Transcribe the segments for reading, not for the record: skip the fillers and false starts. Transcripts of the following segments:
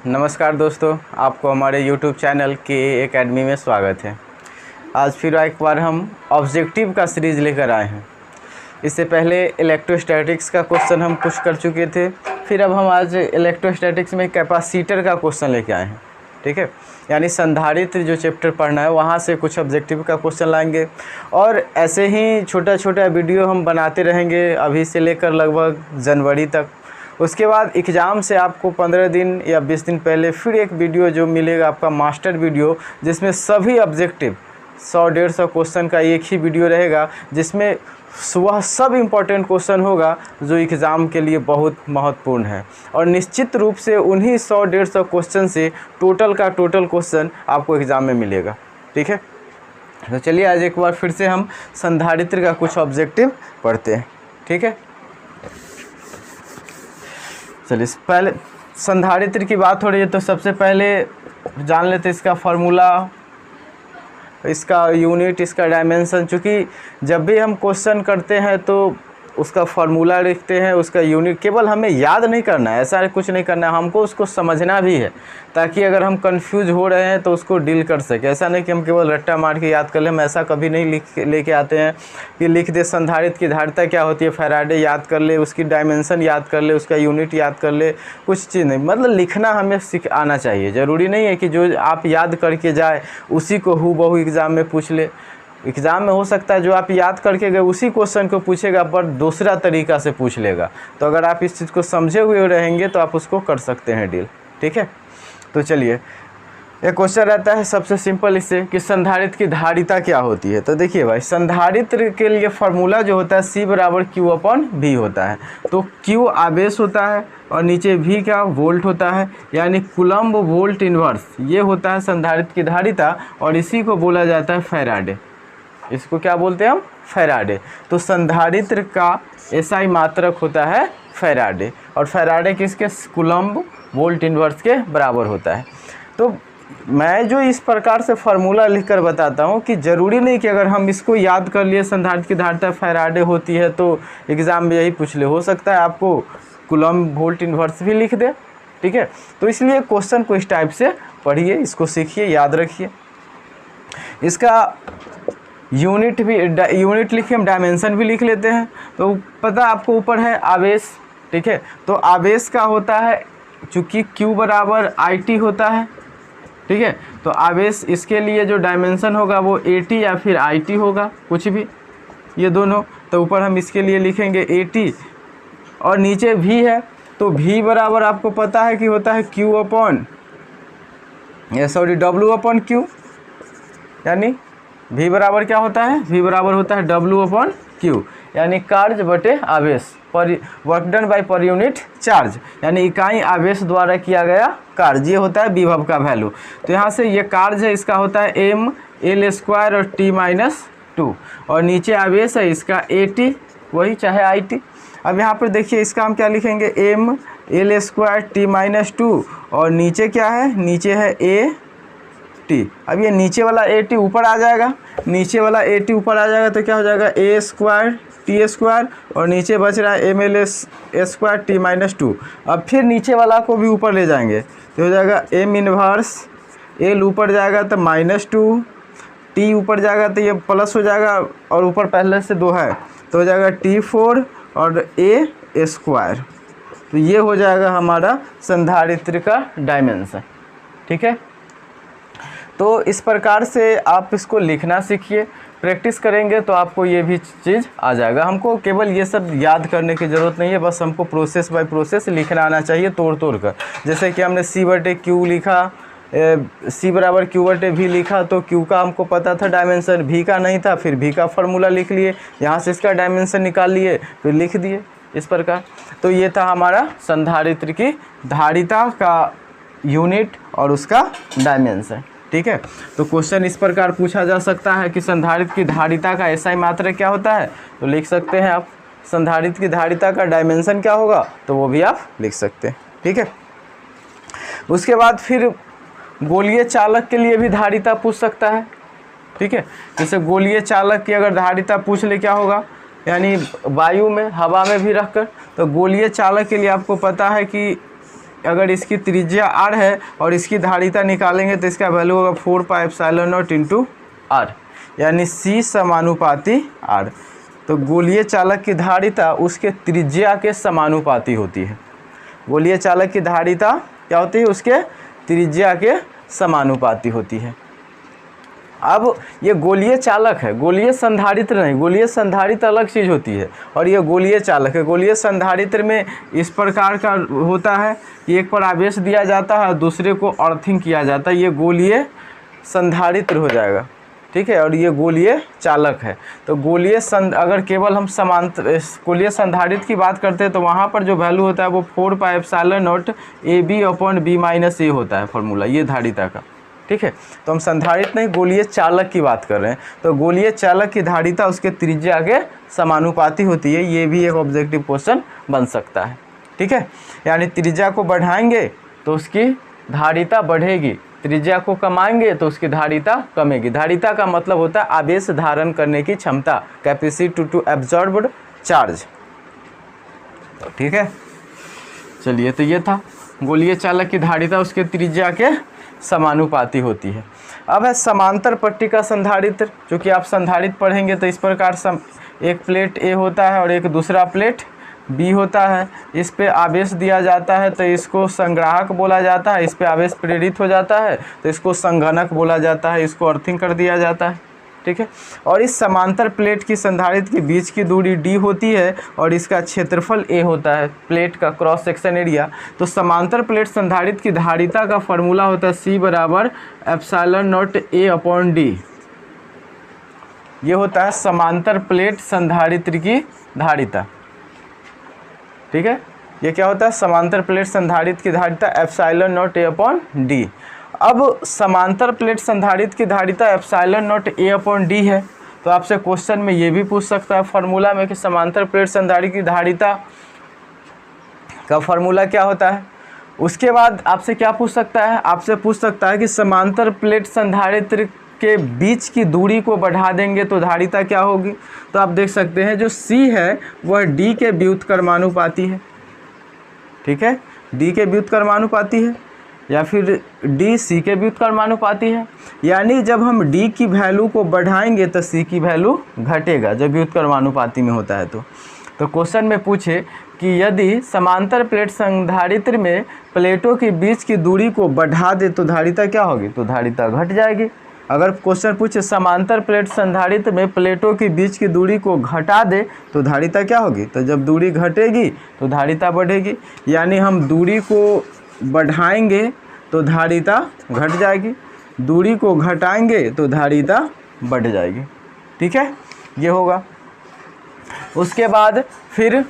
नमस्कार दोस्तों, आपको हमारे YouTube चैनल के एकेडमी में स्वागत है। आज फिर एक बार हम ऑब्जेक्टिव का सीरीज़ लेकर आए हैं। इससे पहले इलेक्ट्रोस्टैटिक्स का क्वेश्चन हम कुछ कर चुके थे, फिर अब हम आज इलेक्ट्रोस्टैटिक्स में कैपेसिटर का क्वेश्चन लेके आए हैं। ठीक है, यानी संधारित्र जो चैप्टर पढ़ना है वहाँ से कुछ ऑब्जेक्टिव का क्वेश्चन लाएंगे और ऐसे ही छोटा छोटा वीडियो हम बनाते रहेंगे अभी से लेकर लगभग जनवरी तक। उसके बाद एग्ज़ाम से आपको 15 दिन या 20 दिन पहले फिर एक वीडियो जो मिलेगा आपका मास्टर वीडियो, जिसमें सभी ऑब्जेक्टिव 100-150 क्वेश्चन का एक ही वीडियो रहेगा, जिसमें वह सब इम्पोर्टेंट क्वेश्चन होगा जो एग्ज़ाम के लिए बहुत महत्वपूर्ण है। और निश्चित रूप से उन्हीं 100-150 क्वेश्चन से टोटल का टोटल क्वेश्चन आपको एग्ज़ाम में मिलेगा। ठीक है, तो चलिए आज एक बार फिर से हम संधारित्र का कुछ ऑब्जेक्टिव पढ़ते हैं। ठीक है, चलिए पहले संधारित्र की बात हो रही है तो सबसे पहले जान लेते इसका फार्मूला, इसका यूनिट, इसका डायमेंशन। चूँकि जब भी हम क्वेश्चन करते हैं तो उसका फार्मूला लिखते हैं, उसका यूनिट केवल हमें याद नहीं करना है, ऐसा कुछ नहीं करना है, हमको उसको समझना भी है, ताकि अगर हम कंफ्यूज हो रहे हैं तो उसको डील कर सके। ऐसा नहीं कि हम केवल रट्टा मार के याद कर लें, हम ऐसा कभी नहीं लेके आते हैं कि लिख दे संधारित्र की धारिता क्या होती है, फैराडे याद कर ले, उसकी डायमेंशन याद कर ले, उसका यूनिट याद कर ले, कुछ चीज़ नहीं। मतलब लिखना हमें आना चाहिए। ज़रूरी नहीं है कि जो आप याद करके जाए उसी को हूबहू एग्ज़ाम में पूछ ले। एग्ज़ाम में हो सकता है जो आप याद करके गए उसी क्वेश्चन को पूछेगा पर दूसरा तरीका से पूछ लेगा। तो अगर आप इस चीज़ को समझे हुए रहेंगे तो आप उसको कर सकते हैं डील। ठीक है, तो चलिए एक क्वेश्चन रहता है सबसे सिंपल इससे कि संधारित्र की धारिता क्या होती है। तो देखिए भाई, संधारित्र के लिए फार्मूला जो होता है C = Q/V होता है। तो Q आवेश होता है और नीचे V क्या वोल्ट होता है, यानी कूलम्ब वोल्ट इन्वर्स ये होता है संधारित्र की धारिता, और इसी को बोला जाता है फैराडे। इसको क्या बोलते हैं हम? फैराडे। तो संधारित्र का SI मात्रक होता है फैराडे, और फैराडे किसके? कूलम्ब वोल्ट इन्वर्स के बराबर होता है। तो मैं जो इस प्रकार से फार्मूला लिखकर बताता हूँ कि ज़रूरी नहीं कि अगर हम इसको याद कर लिए संधारित्र की धारिता फैराडे होती है तो एग्ज़ाम में यही पूछ ले। हो सकता है आपको कूलम्ब वोल्ट इन्वर्स भी लिख दे। ठीक है, तो इसलिए क्वेश्चन को इस टाइप से पढ़िए, इसको सीखिए, याद रखिए। इसका यूनिट लिखिए, हम डायमेंशन भी लिख लेते हैं। तो पता आपको ऊपर है आवेश। ठीक है, तो आवेश का होता है चूँकि Q = IT होता है। ठीक है, तो आवेश इसके लिए जो डायमेंशन होगा वो AT या फिर IT होगा, कुछ भी ये दोनों। तो ऊपर हम इसके लिए लिखेंगे AT और नीचे V है, तो V बराबर आपको पता है कि होता है W/Q, यानी V बराबर क्या होता है? V बराबर होता है W/Q, यानी कार्य बटे आवेश, work done by per unit charge, यानी इकाई आवेश द्वारा किया गया कार्य। ये होता है विभव का वैल्यू। तो यहाँ से ये कार्य है, इसका होता है mL² और T-2, और नीचे आवेश है इसका AT, वही चाहे IT। अब यहाँ पर देखिए इसका हम क्या लिखेंगे? mL² T-2, और नीचे क्या है? नीचे है AT। अब ये नीचे वाला AT ऊपर आ जाएगा, नीचे वाला AT ऊपर आ जाएगा तो क्या हो जाएगा? A² T² और नीचे बच रहा है mL² T-2। अब फिर नीचे वाला को भी ऊपर ले जाएंगे तो हो जाएगा m इन्वर्स L ऊपर जाएगा तो -2, T ऊपर जाएगा तो ये प्लस हो जाएगा, और ऊपर पहले से 2 है तो हो जाएगा T4 और A²। तो ये हो जाएगा हमारा संधारित्र का डायमेंशन। ठीक है, तो इस प्रकार से आप इसको लिखना सीखिए, प्रैक्टिस करेंगे तो आपको ये भी चीज़ आ जाएगा। हमको केवल ये सब याद करने की ज़रूरत नहीं है, बस हमको प्रोसेस बाय प्रोसेस लिखना आना चाहिए तोड़ तोड़ कर। जैसे कि हमने C/Q लिखा, C = Q/V लिखा, तो Q का हमको पता था डायमेंशन, V का नहीं था, फिर V का फार्मूला लिख लिए, यहाँ से इसका डायमेंशन निकाल लिए, फिर लिख दिए इस प्रकार। तो ये था हमारा संधारित्र की धारिता का यूनिट और उसका डायमेंशन। ठीक है, तो क्वेश्चन इस प्रकार पूछा जा सकता है कि संधारित्र की धारिता का SI मात्रक क्या होता है, तो लिख सकते हैं आप। संधारित्र की धारिता का डायमेंशन क्या होगा, तो वो भी आप लिख सकते हैं। ठीक है, उसके बाद फिर गोलीय चालक के लिए भी धारिता पूछ सकता है। ठीक है, जैसे गोलीय चालक की अगर धारिता पूछ ले क्या होगा, यानी वायु में, हवा में भी रखकर। तो गोलीय चालक के लिए आपको पता है कि अगर इसकी त्रिज्या r है और इसकी धारिता निकालेंगे तो इसका वैल्यू होगा 4πε0 इंटू r, यानी c समानुपाती r। तो गोलीय चालक की धारिता उसके त्रिज्या के समानुपाती होती है। गोलीय चालक की धारिता क्या होती है? उसके त्रिज्या के समानुपाती होती है। अब ये गोलीय चालक है, गोलीय संधारित्र नहीं। गोलीय संधारित्र अलग चीज़ होती है और ये गोलीय चालक है। गोलीय संधारित्र में इस प्रकार का होता है कि एक पर आवेश दिया जाता है और दूसरे को अर्थिंग किया जाता है, ये गोलीय संधारित्र हो जाएगा, ठीक है। और ये गोलीय चालक है। तो अगर केवल हम समांतर गोलीय संधारित्र की बात करते हैं तो वहाँ पर जो वैल्यू होता है वो 4πε0 AB/B - A होता है फॉर्मूला, ये धारिता का, ठीक है। तो हम संधारित्र नहीं, गोलीय चालक की बात कर रहे हैं। तो गोलीय चालक की धारिता उसके त्रिज्या के समानुपाती होती है। ये भी एक ऑब्जेक्टिव क्वेश्चन बन सकता है, ठीक है। यानी त्रिज्या को बढ़ाएंगे तो उसकी धारिता बढ़ेगी, त्रिज्या को कमाएंगे तो उसकी धारिता कमेगी। धारिता का मतलब होता है आवेश धारण करने की क्षमता, कैपेसिटी टू एब्जॉर्ब्ड चार्ज, ठीक है। चलिए, तो ये था गोलीय चालक की धारिता उसके त्रिज्या के समानुपाती होती है। अब है समांतर पट्टी का संधारित्र, जो कि आप संधारित्र पढ़ेंगे तो इस प्रकार एक प्लेट ए होता है और एक दूसरा प्लेट बी होता है। इस पे आवेश दिया जाता है तो इसको संग्राहक बोला जाता है। इस पे आवेश प्रेरित हो जाता है तो इसको संघनक बोला जाता है। इसको अर्थिंग कर दिया जाता है, ठीक है। और इस समांतर प्लेट की संधारित्र के बीच की दूरी d होती है और इसका क्षेत्रफल a होता है, प्लेट का क्रॉस सेक्शन एरिया। तो समांतर प्लेट संधारित्र की धारिता का फॉर्मूला होता है c बराबर ε0 A/d। ये होता है समांतर प्लेट संधारित्र की धारिता, ठीक है। ये क्या होता है? समांतर प्लेट संधारित्र की धारिता ε0 A/d। अब समांतर प्लेट संधारित्र की धारिता ε0 A/d है, तो आपसे क्वेश्चन में ये भी पूछ सकता है फॉर्मूला में कि समांतर प्लेट संधारित्र की धारिता का फॉर्मूला क्या होता है। उसके बाद आपसे क्या पूछ सकता है? आपसे पूछ सकता है कि समांतर प्लेट संधारित्र के बीच की दूरी को बढ़ा देंगे तो धारिता क्या होगी। तो आप देख सकते हैं जो C है वह D के व्युत्क्रमानुपाती है, ठीक है। D के व्युत्क्रमानुपाती है या फिर D C के व्युत्क्रमानुपाती है। यानी जब हम D की वैल्यू को बढ़ाएंगे तो C की वैल्यू घटेगा, जब व्युत्क्रमानुपाती में होता है। तो क्वेश्चन में पूछे कि यदि समांतर प्लेट संधारित्र में प्लेटों के बीच की दूरी को बढ़ा दे तो धारिता क्या होगी? तो धारिता घट जाएगी। अगर क्वेश्चन पूछे समांतर प्लेट संधारित्र में प्लेटों के बीच की दूरी को घटा दे तो धारिता क्या होगी? तो जब दूरी घटेगी तो धारिता बढ़ेगी। यानी हम दूरी को बढ़ाएंगे तो धारिता घट जाएगी, दूरी को घटाएंगे तो धारिता बढ़ जाएगी, ठीक है। ये होगा। उसके बाद फिर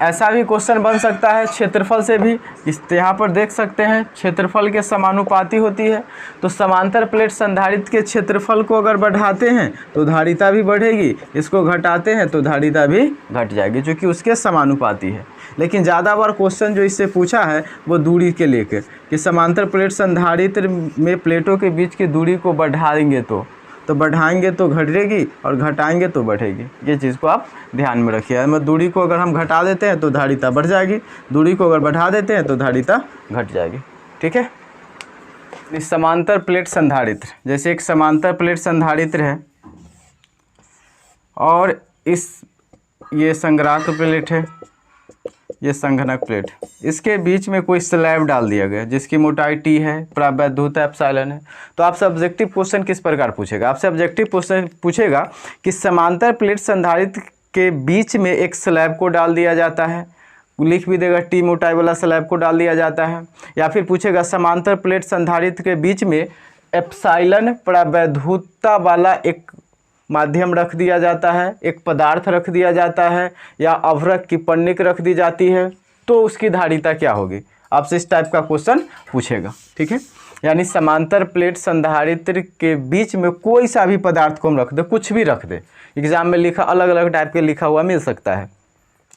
ऐसा भी क्वेश्चन बन सकता है क्षेत्रफल से भी। इस यहाँ पर देख सकते हैं क्षेत्रफल के समानुपाती होती है। तो समांतर प्लेट संधारित्र के क्षेत्रफल को अगर बढ़ाते हैं तो धारिता भी बढ़ेगी, इसको घटाते हैं तो धारिता भी घट जाएगी, जो कि उसके समानुपाती है। लेकिन ज़्यादा बार क्वेश्चन जो इससे पूछा है वो दूरी के लेकर कि समांतर प्लेट संधारित्र में प्लेटों के बीच की दूरी को बढ़ाएंगे तो बढ़ाएंगे तो घटेगी और घटाएंगे तो बढ़ेगी। ये चीज़ को आप ध्यान में रखिए। मतलब दूरी को अगर हम घटा देते हैं तो धारिता बढ़ जाएगी, दूरी को अगर बढ़ा देते हैं तो धारिता घट जाएगी, ठीक है। इस समांतर प्लेट संधारित्र, जैसे एक समांतर प्लेट संधारित्र है और ये संग्राहक प्लेट है, ये संघनक प्लेट, इसके बीच में कोई स्लैब डाल दिया गया जिसकी मोटाई t है, प्रावैधुता एप्सिलॉन है। तो आपसे ऑब्जेक्टिव क्वेश्चन किस प्रकार पूछेगा? आपसे ऑब्जेक्टिव क्वेश्चन पूछेगा कि समांतर प्लेट संधारित्र के बीच में एक स्लैब को डाल दिया जाता है, लिख भी देगा t मोटाई वाला स्लैब को डाल दिया जाता है। या फिर पूछेगा समांतर प्लेट संधारित्र के बीच में एप्सिलॉन प्रावैधुता वाला एक माध्यम रख दिया जाता है, एक पदार्थ रख दिया जाता है या अवरक की पन्निक रख दी जाती है, तो उसकी धारिता क्या होगी? आपसे इस टाइप का क्वेश्चन पूछेगा, ठीक है। यानी समांतर प्लेट संधारित्र के बीच में कोई सा भी पदार्थ को हम रख दे, कुछ भी रख दे, एग्जाम में लिखा अलग अलग टाइप के लिखा हुआ मिल सकता है।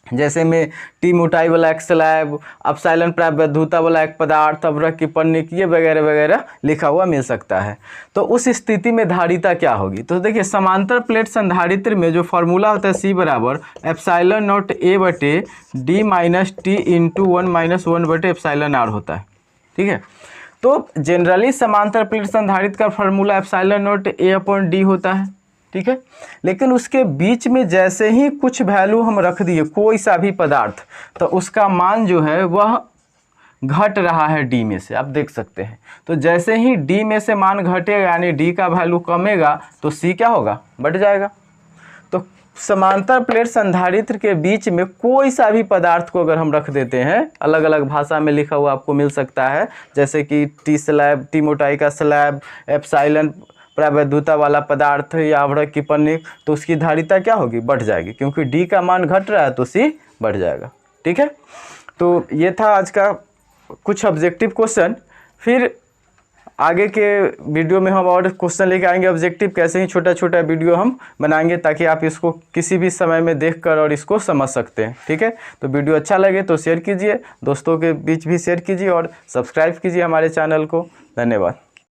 जैसे में टी मोटाई वाला एक स्लैब, अपसाइलन प्रायवैधता वाला एक पदार्थ, अवरक की पन्नी, ये वगैरह वगैरह लिखा हुआ मिल सकता है। तो उस स्थिति में धारिता क्या होगी? तो देखिए समांतर प्लेट संधारित्र में जो फॉर्मूला होता है C बराबर एप्साइलन नॉट A बटे D minus T into 1 minus 1 बटे एप्साइलन R होता है। ठीक है, तो जनरली समांतर प्लेट संधारित्र का formula epsilon not A upon D होता है। ठीक है, लेकिन उसके बीच में जैसे ही कुछ वैल्यू हम रख दिए कोई सा भी पदार्थ, तो उसका मान जो है वह घट रहा है D में से, आप देख सकते हैं। तो जैसे ही D में से मान घटेगा यानी D का वैल्यू कमेगा तो C क्या होगा? बढ़ जाएगा। तो समांतर प्लेट संधारित्र के बीच में कोई सा भी पदार्थ को अगर हम रख देते हैं, अलग अलग भाषा में लिखा हुआ आपको मिल सकता है, जैसे कि टी स्लैब, टी मोटाई का स्लैब, एप्साइलन प्रायवैधता वाला पदार्थ या आवरक की पन्नी, तो उसकी धारिता क्या होगी? बढ़ जाएगी, क्योंकि D का मान घट रहा है तो C बढ़ जाएगा। ठीक है, तो ये था आज का कुछ ऑब्जेक्टिव क्वेश्चन। फिर आगे के वीडियो में हम और क्वेश्चन लेके आएंगे ऑब्जेक्टिव, कैसे ही छोटा छोटा वीडियो हम बनाएंगे ताकि आप इसको किसी भी समय में देखकर और इसको समझ सकते हैं। ठीक है, तो वीडियो अच्छा लगे तो शेयर कीजिए, दोस्तों के बीच भी शेयर कीजिए और सब्सक्राइब कीजिए हमारे चैनल को। धन्यवाद।